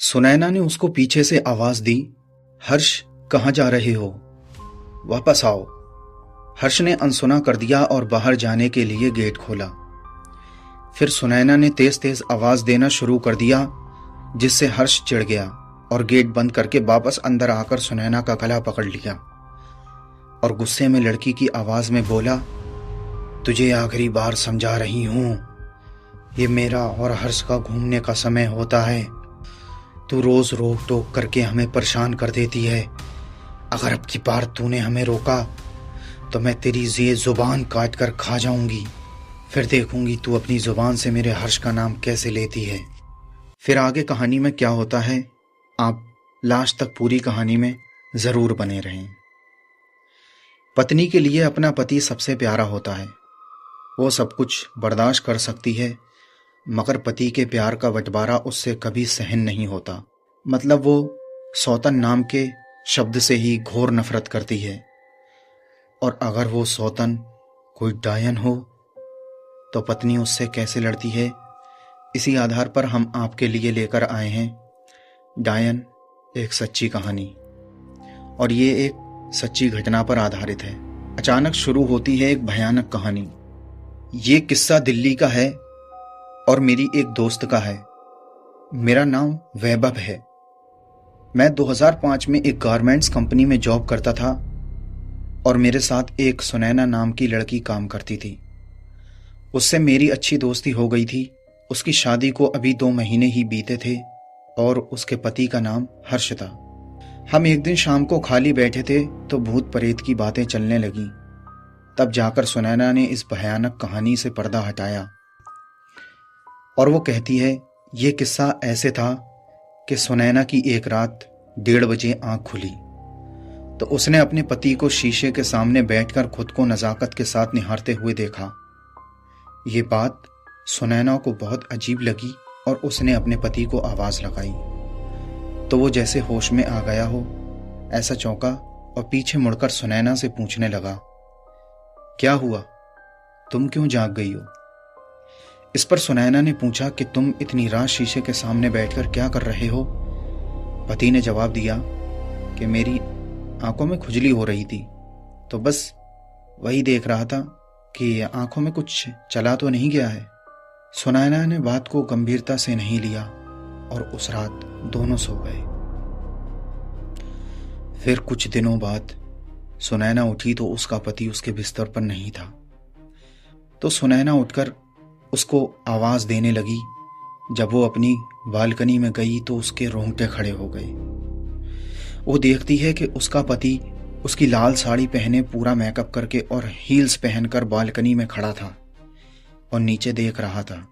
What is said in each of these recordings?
सुनैना ने उसको पीछे से आवाज दी, हर्ष कहाँ जा रहे हो? वापस आओ। हर्ष ने अनसुना कर दिया और बाहर जाने के लिए गेट खोला। फिर सुनैना ने तेज तेज आवाज देना शुरू कर दिया, जिससे हर्ष चिढ़ गया और गेट बंद करके वापस अंदर आकर सुनैना का गला पकड़ लिया और गुस्से में लड़की की आवाज में बोला, तुझे आखिरी बार समझा रही हूं, ये मेरा और हर्ष का घूमने का समय होता है। तू रोज रोक टोक करके हमें परेशान कर देती है। अगर अब की बार तूने हमें रोका तो मैं तेरी ये जुबान काट कर खा जाऊंगी। फिर देखूंगी तू अपनी जुबान से मेरे हर्ष का नाम कैसे लेती है। फिर आगे कहानी में क्या होता है, आप लास्ट तक पूरी कहानी में जरूर बने रहें। पत्नी के लिए अपना पति सबसे प्यारा होता है। वो सब कुछ बर्दाश्त कर सकती है, मगर पति के प्यार का बंटवारा उससे कभी सहन नहीं होता। मतलब वो सौतन नाम के शब्द से ही घोर नफरत करती है। और अगर वो सौतन कोई डायन हो तो पत्नी उससे कैसे लड़ती है, इसी आधार पर हम आपके लिए लेकर आए हैं डायन एक सच्ची कहानी। और ये एक सच्ची घटना पर आधारित है। अचानक शुरू होती है एक भयानक कहानी। ये किस्सा दिल्ली का है और मेरी एक दोस्त का है। मेरा नाम वैभव है। मैं 2005 में एक गारमेंट्स कंपनी में जॉब करता था और मेरे साथ एक सुनैना नाम की लड़की काम करती थी। उससे मेरी अच्छी दोस्ती हो गई थी। उसकी शादी को अभी 2 महीने ही बीते थे और उसके पति का नाम हर्ष था। हम एक दिन शाम को खाली बैठे थे तो भूत प्रेत की बातें चलने लगी। तब जाकर सुनैना ने इस भयानक कहानी से पर्दा हटाया और वो कहती है, ये किस्सा ऐसे था कि सुनैना की एक रात 1:30 बजे आंख खुली तो उसने अपने पति को शीशे के सामने बैठकर खुद को नजाकत के साथ निहारते हुए देखा। ये बात सुनैना को बहुत अजीब लगी और उसने अपने पति को आवाज लगाई तो वो जैसे होश में आ गया हो ऐसा चौंका और पीछे मुड़कर सुनैना से पूछने लगा, क्या हुआ, तुम क्यों जाग गई हो? इस पर सुनैना ने पूछा कि तुम इतनी रात शीशे के सामने बैठकर क्या कर रहे हो? पति ने जवाब दिया कि मेरी आंखों में खुजली हो रही थी तो बस वही देख रहा था कि आंखों में कुछ चला तो नहीं गया है। सुनैना ने बात को गंभीरता से नहीं लिया और उस रात दोनों सो गए। फिर कुछ दिनों बाद सुनैना उठी तो उसका पति उसके बिस्तर पर नहीं था। तो सुनैना उठकर उसको आवाज देने लगी। जब वो अपनी बालकनी में गई तो उसके रोंगटे खड़े हो गए। वो देखती है कि उसका पति उसकी लाल साड़ी पहने पूरा मेकअप करके और हील्स पहनकर बालकनी में खड़ा था और नीचे देख रहा था।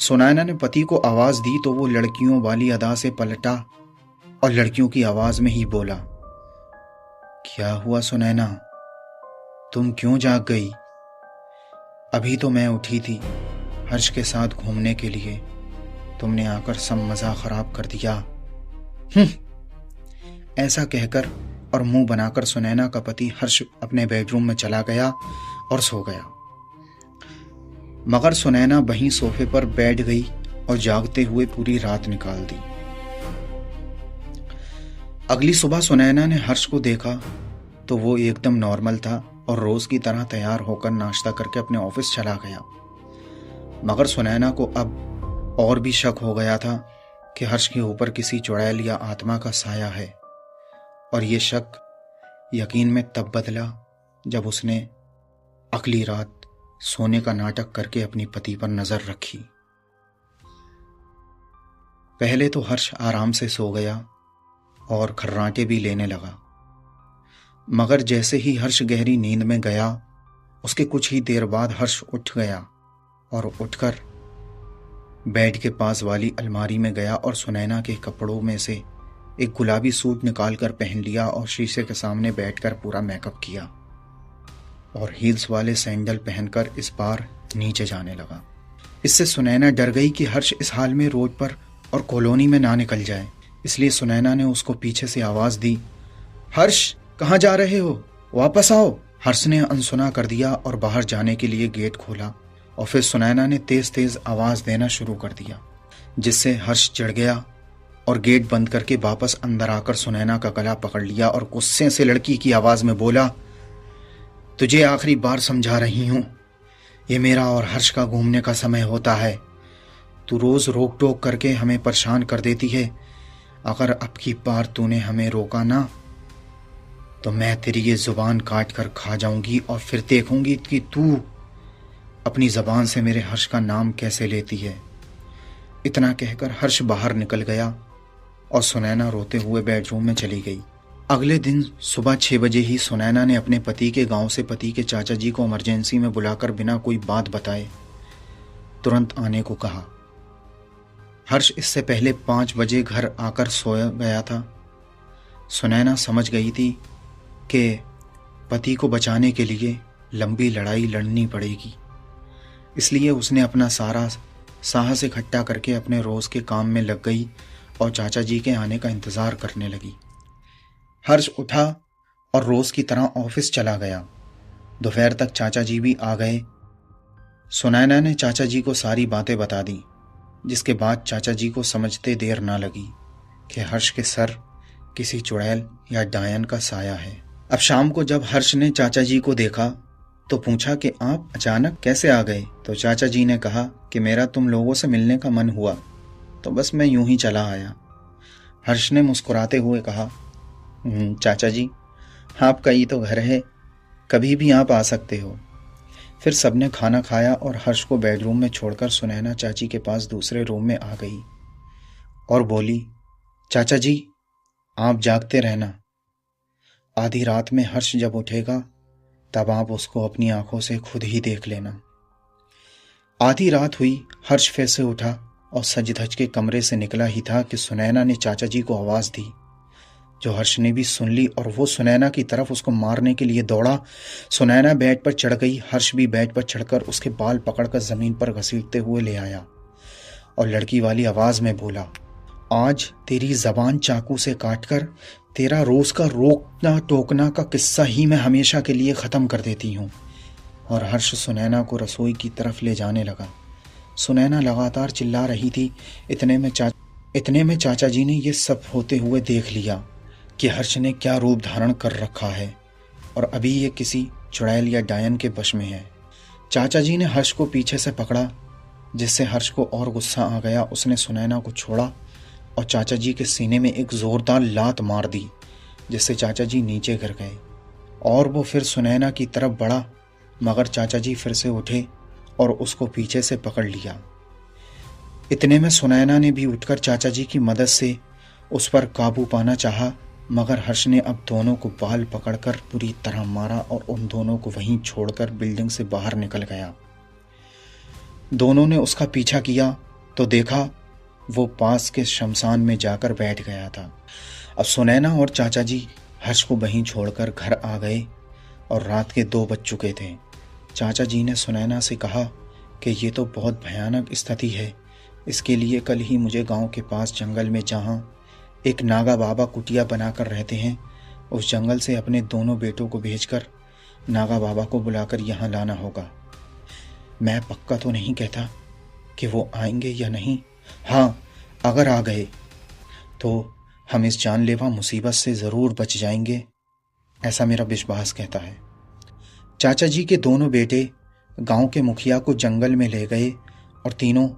सुनैना ने पति को आवाज दी तो वो लड़कियों वाली अदा से पलटा और लड़कियों की आवाज में ही बोला, क्या हुआ सुनैना, तुम क्यों जाग गई? अभी तो मैं उठी थी हर्ष के साथ घूमने के लिए, तुमने आकर सब मजा खराब कर दिया। ऐसा कहकर और मुंह बनाकर सुनैना का पति हर्ष अपने बेडरूम में चला गया और सो गया। मगर सुनैना वहीं सोफे पर बैठ गई और जागते हुए पूरी रात निकाल दी। अगली सुबह सुनैना ने हर्ष को देखा तो वो एकदम नॉर्मल था और रोज की तरह तैयार होकर नाश्ता करके अपने ऑफिस चला गया। मगर सुनैना को अब और भी शक हो गया था कि हर्ष के ऊपर किसी चुड़ैल या आत्मा का साया है। और ये शक यकीन में तब बदला जब उसने अगली रात सोने का नाटक करके अपनी पति पर नजर रखी। पहले तो हर्ष आराम से सो गया और खर्राटे भी लेने लगा। मगर जैसे ही हर्ष गहरी नींद में गया, उसके कुछ ही देर बाद हर्ष उठ गया और उठकर बेड के पास वाली अलमारी में गया और सुनैना के कपड़ों में से एक गुलाबी सूट निकालकर पहन लिया और शीशे के सामने बैठकर पूरा मेकअप किया और हील्स वाले सैंडल पहनकर इस बार नीचे जाने लगा। इससे सुनैना डर गई कि हर्ष इस हाल में रोड पर और कॉलोनी में ना निकल जाए। इसलिए सुनैना ने उसको पीछे से आवाज दी, हर्ष कहाँ जा रहे हो, वापस आओ। हर्ष ने अनसुना कर दिया और बाहर जाने के लिए गेट खोला और फिर सुनैना ने तेज तेज आवाज देना शुरू कर दिया, जिससे हर्ष चिढ़ गया और गेट बंद करके वापस अंदर आकर सुनैना का गला पकड़ लिया और गुस्से से लड़की की आवाज में बोला, तुझे आखिरी बार समझा रही हूं, ये मेरा और हर्ष का घूमने का समय होता है। तू रोज रोक टोक करके हमें परेशान कर देती है। अगर अब की बार तूने हमें रोका ना तो मैं तेरी ये जुबान काट कर खा जाऊंगी और फिर देखूंगी कि तू अपनी जबान से मेरे हर्ष का नाम कैसे लेती है। इतना कहकर हर्ष बाहर निकल गया और सुनैना रोते हुए बेडरूम में चली गई। अगले दिन सुबह 6 बजे ही सुनैना ने अपने पति के गांव से पति के चाचा जी को इमरजेंसी में बुलाकर बिना कोई बात बताए तुरंत आने को कहा। हर्ष इससे पहले 5 बजे घर आकर सोया गया था। सुनैना समझ गई थी कि पति को बचाने के लिए लंबी लड़ाई लड़नी पड़ेगी, इसलिए उसने अपना सारा साहस इकट्ठा करके अपने रोज के काम में लग गई और चाचा जी के आने का इंतजार करने लगी। हर्ष उठा और रोज की तरह ऑफिस चला गया। दोपहर तक चाचा जी भी आ गए। सुनैना ने चाचा जी को सारी बातें बता दी, जिसके बाद चाचा जी को समझते देर ना लगी कि हर्ष के सर किसी चुड़ैल या डायन का साया है। अब शाम को जब हर्ष ने चाचा जी को देखा तो पूछा कि आप अचानक कैसे आ गए। तो चाचा जी ने कहा कि मेरा तुम लोगों से मिलने का मन हुआ तो बस मैं यूं ही चला आया। हर्ष ने मुस्कुराते हुए कहा, चाचा जी, आपका ही तो घर है, कभी भी आप आ सकते हो। फिर सबने खाना खाया और हर्ष को बेडरूम में छोड़कर सुनैना चाची के पास दूसरे रूम में आ गई और बोली, चाचा जी, आप जागते रहना। आधी रात में हर्ष जब उठेगा तब आप उसको अपनी आंखों से खुद ही देख लेना। आधी रात हुई, हर्ष फिर से उठा और सज धज के कमरे से निकला ही था कि सुनैना ने चाचा जी को आवाज दी, जो हर्ष ने भी सुन ली और वो सुनैना की तरफ उसको मारने के लिए दौड़ा। सुनैना बेड पर चढ़ गई। हर्ष भी बेड पर चढ़कर उसके बाल पकड़कर जमीन पर घसीटते हुए ले आया और लड़की वाली आवाज में बोला, आज तेरी जबान चाकू से काटकर तेरा रोज का रोकना टोकना का किस्सा ही मैं हमेशा के लिए खत्म कर देती हूँ। और हर्ष सुनैना को रसोई की तरफ ले जाने लगा। सुनैना लगातार चिल्ला रही थी। इतने में चाचा जी ने ये सब होते हुए देख लिया कि हर्ष ने क्या रूप धारण कर रखा है और अभी ये किसी चुड़ैल या डायन के वश में है। चाचा जी ने हर्ष को पीछे से पकड़ा, जिससे हर्ष को और गुस्सा आ गया। उसने सुनैना को छोड़ा और चाचा जी के सीने में एक जोरदार लात मार दी, जिससे चाचा जी नीचे गिर गए और वो फिर सुनैना की तरफ बढ़ा, मगर चाचा जी फिर से उठे और उसको पीछे से पकड़ लिया। इतने में सुनैना ने भी उठकर चाचा जी की मदद से उस पर काबू पाना चाहा, मगर हर्ष ने अब दोनों को बाल पकड़कर पूरी तरह मारा और उन दोनों को वहीं छोड़कर बिल्डिंग से बाहर निकल गया। दोनों ने उसका पीछा किया तो देखा वो पास के शमशान में जाकर बैठ गया था। अब सुनैना और चाचा जी हर्ष को वहीं छोड़कर घर आ गए और रात के 2 बज चुके थे। चाचा जी ने सुनैना से कहा कि ये तो बहुत भयानक स्थिति है, इसके लिए कल ही मुझे गांव के पास जंगल में जहां एक नागा बाबा कुटिया बनाकर रहते हैं, उस जंगल से अपने दोनों बेटों को भेजकर नागा बाबा को बुलाकर यहाँ लाना होगा। मैं पक्का तो नहीं कहता कि वो आएंगे या नहीं, हाँ, अगर आ गए तो हम इस जानलेवा मुसीबत से ज़रूर बच जाएंगे, ऐसा मेरा विश्वास कहता है। चाचा जी के दोनों बेटे गांव के मुखिया को जंगल में ले गए और तीनों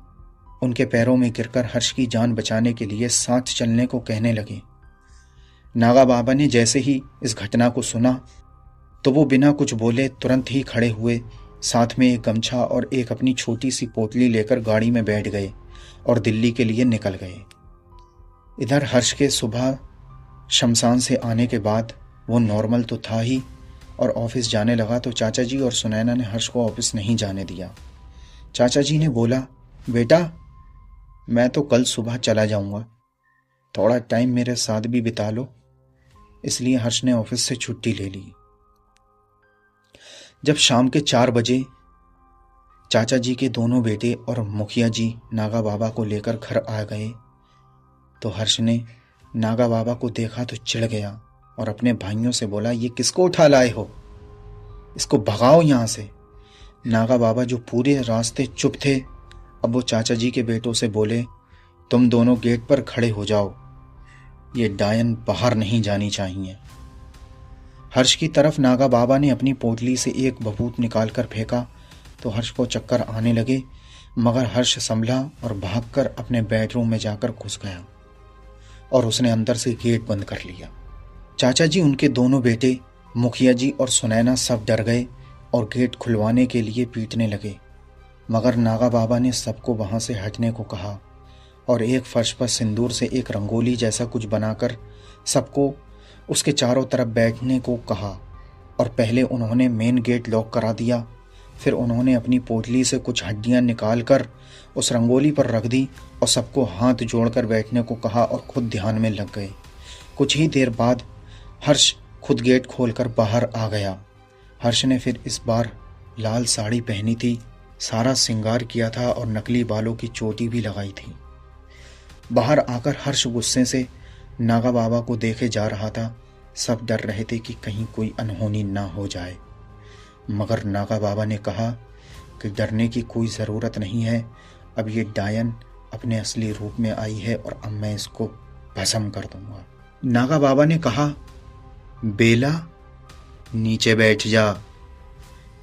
उनके पैरों में गिरकर हर्ष की जान बचाने के लिए साथ चलने को कहने लगे। नागा बाबा ने जैसे ही इस घटना को सुना तो वो बिना कुछ बोले तुरंत ही खड़े हुए, साथ में एक गमछा और एक अपनी छोटी सी पोटली लेकर गाड़ी में बैठ गए और दिल्ली के लिए निकल गए। इधर हर्ष के सुबह शमशान से आने के बाद वो नॉर्मल तो था ही और ऑफिस जाने लगा तो चाचा जी और सुनैना ने हर्ष को ऑफिस नहीं जाने दिया। चाचा जी ने बोला, बेटा मैं तो कल सुबह चला जाऊंगा, थोड़ा टाइम मेरे साथ भी बिता लो। इसलिए हर्ष ने ऑफिस से छुट्टी ले ली। जब शाम के 4 बजे चाचा जी के दोनों बेटे और मुखिया जी नागा बाबा को लेकर घर आ गए तो हर्ष ने नागा बाबा को देखा तो चिढ़ गया और अपने भाइयों से बोला, ये किसको उठा लाए हो, इसको भगाओ यहां से। नागा बाबा जो पूरे रास्ते चुप थे, अब वो चाचा जी के बेटों से बोले तुम दोनों गेट पर खड़े हो जाओ, ये डायन बाहर नहीं जानी चाहिए। हर्ष की तरफ नागा बाबा ने अपनी पोटली से एक भभूत निकालकर फेंका तो हर्ष को चक्कर आने लगे, मगर हर्ष संभला और भागकर अपने बेडरूम में जाकर घुस गया और उसने अंदर से गेट बंद कर लिया। चाचा जी, उनके दोनों बेटे, मुखिया जी और सुनैना सब डर गए और गेट खुलवाने के लिए पीटने लगे, मगर नागा बाबा ने सबको वहां से हटने को कहा और एक फर्श पर सिंदूर से एक रंगोली जैसा कुछ बनाकर सबको उसके चारों तरफ बैठने को कहा। और पहले उन्होंने मेन गेट लॉक करा दिया, फिर उन्होंने अपनी पोटली से कुछ हड्डियां निकालकर उस रंगोली पर रख दी और सबको हाथ जोड़कर बैठने को कहा और खुद ध्यान में लग गए। कुछ ही देर बाद हर्ष खुद गेट खोलकर बाहर आ गया। हर्ष ने फिर इस बार लाल साड़ी पहनी थी, सारा श्रृंगार किया था और नकली बालों की चोटी भी लगाई थी। बाहर आकर हर्ष गुस्से से नागा बाबा को देखे जा रहा था। सब डर रहे थे कि कहीं कोई अनहोनी ना हो जाए, मगर नागा बाबा ने कहा कि डरने की कोई ज़रूरत नहीं है, अब ये डायन अपने असली रूप में आई है और अब मैं इसको भस्म कर दूंगा। नागा बाबा ने कहा, बेला नीचे बैठ जा।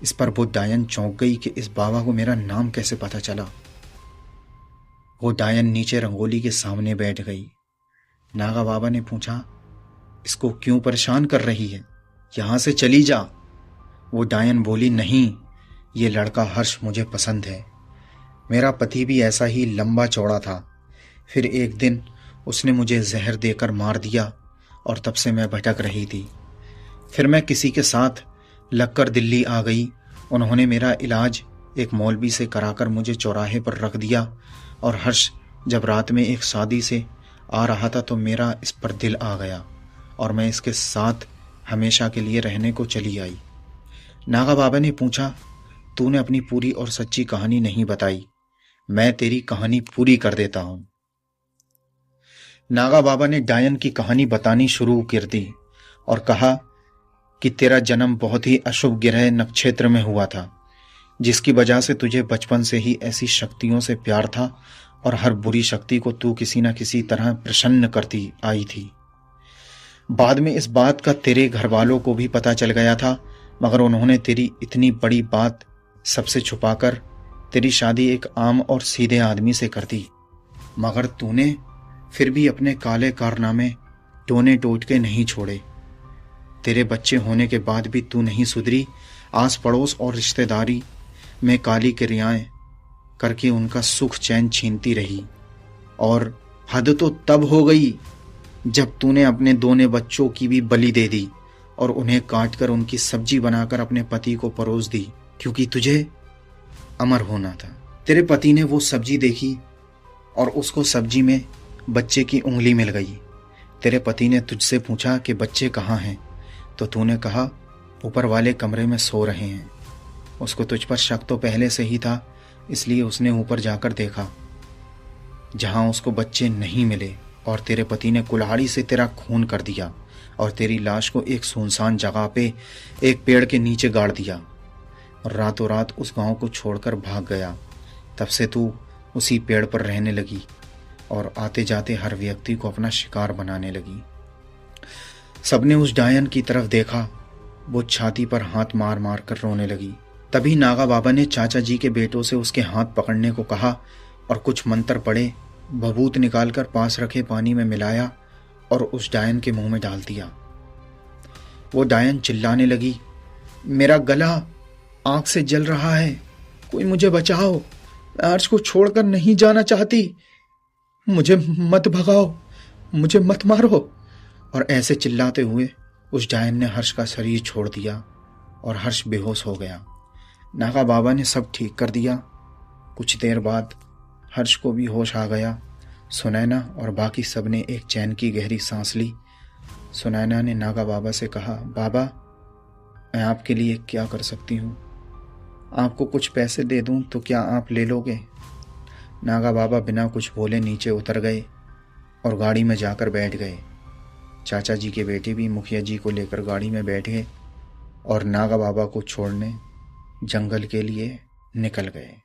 इस पर वो डायन चौंक गई कि इस बाबा को मेरा नाम कैसे पता चला। वो डायन नीचे रंगोली के सामने बैठ गई। नागा बाबा ने पूछा, इसको क्यों परेशान कर रही है, यहां से चली जा। वो डायन बोली, नहीं, ये लड़का हर्ष मुझे पसंद है। मेरा पति भी ऐसा ही लंबा चौड़ा था, फिर एक दिन उसने मुझे जहर देकर मार दिया और तब से मैं भटक रही थी। फिर मैं किसी के साथ लगकर दिल्ली आ गई। उन्होंने मेरा इलाज एक मौलवी से कराकर मुझे चौराहे पर रख दिया और हर्ष जब रात में एक शादी से आ रहा था तो मेरा इस पर दिल आ गया और मैं इसके साथ हमेशा के लिए रहने को चली आई। नागा बाबा ने पूछा, तूने अपनी पूरी और सच्ची कहानी नहीं बताई, मैं तेरी कहानी पूरी कर देता हूं। नागा बाबा ने डायन की कहानी बतानी शुरू कर दी और कहा कि तेरा जन्म बहुत ही अशुभ ग्रह नक्षत्र में हुआ था, जिसकी वजह से तुझे बचपन से ही ऐसी शक्तियों से प्यार था और हर बुरी शक्ति को तू किसी न किसी तरह प्रसन्न करती आई थी। बाद में इस बात का तेरे घर वालों को भी पता चल गया था, मगर उन्होंने तेरी इतनी बड़ी बात सबसे छुपाकर तेरी शादी एक आम और सीधे आदमी से कर दी। मगर तूने फिर भी अपने काले कारनामे टोने टोटके नहीं छोड़े। तेरे बच्चे होने के बाद भी तू नहीं सुधरी। आस पड़ोस और रिश्तेदारी में काली क्रियाएं करके उनका सुख चैन छीनती रही और हद तो तब हो गई जब तूने अपने दोने बच्चों की भी बलि दे दी और उन्हें काटकर उनकी सब्जी बनाकर अपने पति को परोस दी, क्योंकि तुझे अमर होना था। तेरे पति ने वो सब्जी देखी और उसको सब्जी में बच्चे की उंगली मिल गई। तेरे पति ने तुझसे पूछा कि बच्चे कहाँ हैं, तो तूने कहा ऊपर वाले कमरे में सो रहे हैं। उसको तुझ पर शक तो पहले से ही था, इसलिए उसने ऊपर जाकर देखा, जहां उसको बच्चे नहीं मिले और तेरे पति ने कुल्हाड़ी से तेरा खून कर दिया और तेरी लाश को एक सुनसान जगह पे एक पेड़ के नीचे गाड़ दिया और रातों रात उस गांव को छोड़कर भाग गया। तब से तू उसी पेड़ पर रहने लगी और आते जाते हर व्यक्ति को अपना शिकार बनाने लगी। सबने उस डायन की तरफ देखा। वो छाती पर हाथ मार मार कर रोने लगी। तभी नागा बाबा ने चाचा जी के बेटों से उसके हाथ पकड़ने को कहा और कुछ मंत्र पढ़े, भभूत निकालकर पास रखे पानी में मिलाया और उस डायन के मुंह में डाल दिया। वो डायन चिल्लाने लगी, मेरा गला आंख से जल रहा है, कोई मुझे बचाओ, मैं हर्ष को छोड़कर नहीं जाना चाहती, मुझे मत भगाओ, मुझे मत मारो। और ऐसे चिल्लाते हुए उस डायन ने हर्ष का शरीर छोड़ दिया और हर्ष बेहोश हो गया। नागा बाबा ने सब ठीक कर दिया। कुछ देर बाद हर्ष को भी होश आ गया। सुनैना और बाकी सब ने एक चैन की गहरी सांस ली। सुनैना ने नागा बाबा से कहा, बाबा मैं आपके लिए क्या कर सकती हूँ, आपको कुछ पैसे दे दूँ तो क्या आप ले लोगे? नागा बाबा बिना कुछ बोले नीचे उतर गए और गाड़ी में जाकर बैठ गए। चाचा जी के बेटे भी मुखिया जी को लेकर गाड़ी में बैठ गए और नागा बाबा को छोड़ने जंगल के लिए निकल गए।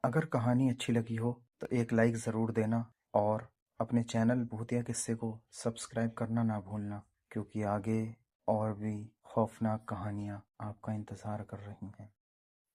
अगर कहानी अच्छी लगी हो तो एक लाइक ज़रूर देना और अपने चैनल भूतिया किस्से को सब्सक्राइब करना ना भूलना, क्योंकि आगे और भी खौफनाक कहानियाँ आपका इंतज़ार कर रही हैं।